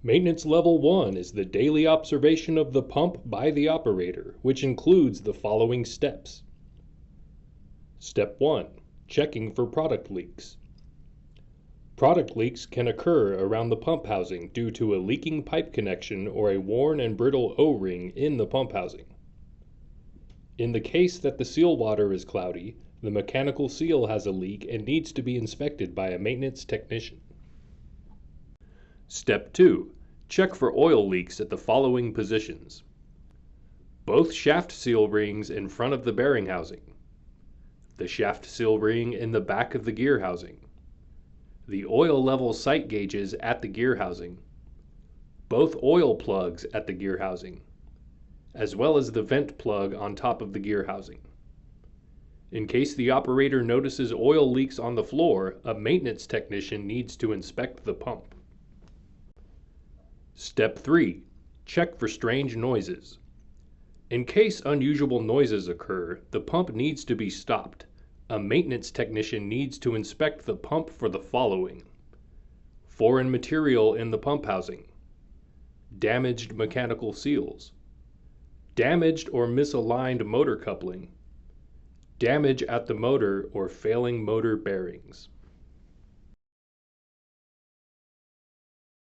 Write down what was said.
Maintenance Level 1 is the daily observation of the pump by the operator, which includes the following steps. Step 1. Checking for product leaks. Product leaks can occur around the pump housing due to a leaking pipe connection or a worn and brittle O-ring in the pump housing. In the case that the seal water is cloudy, the mechanical seal has a leak and needs to be inspected by a maintenance technician. Step 2. Check for oil leaks at the following positions. Both shaft seal rings in front of the bearing housing. The shaft seal ring in the back of the gear housing. The oil level sight gauges at the gear housing. Both oil plugs at the gear housing, as well as the vent plug on top of the gear housing. In case the operator notices oil leaks on the floor, a maintenance technician needs to inspect the pump. Step 3. Check for strange noises. In case unusual noises occur, the pump needs to be stopped. A maintenance technician needs to inspect the pump for the following: foreign material in the pump housing, damaged mechanical seals, damaged or misaligned motor coupling, damage at the motor or failing motor bearings.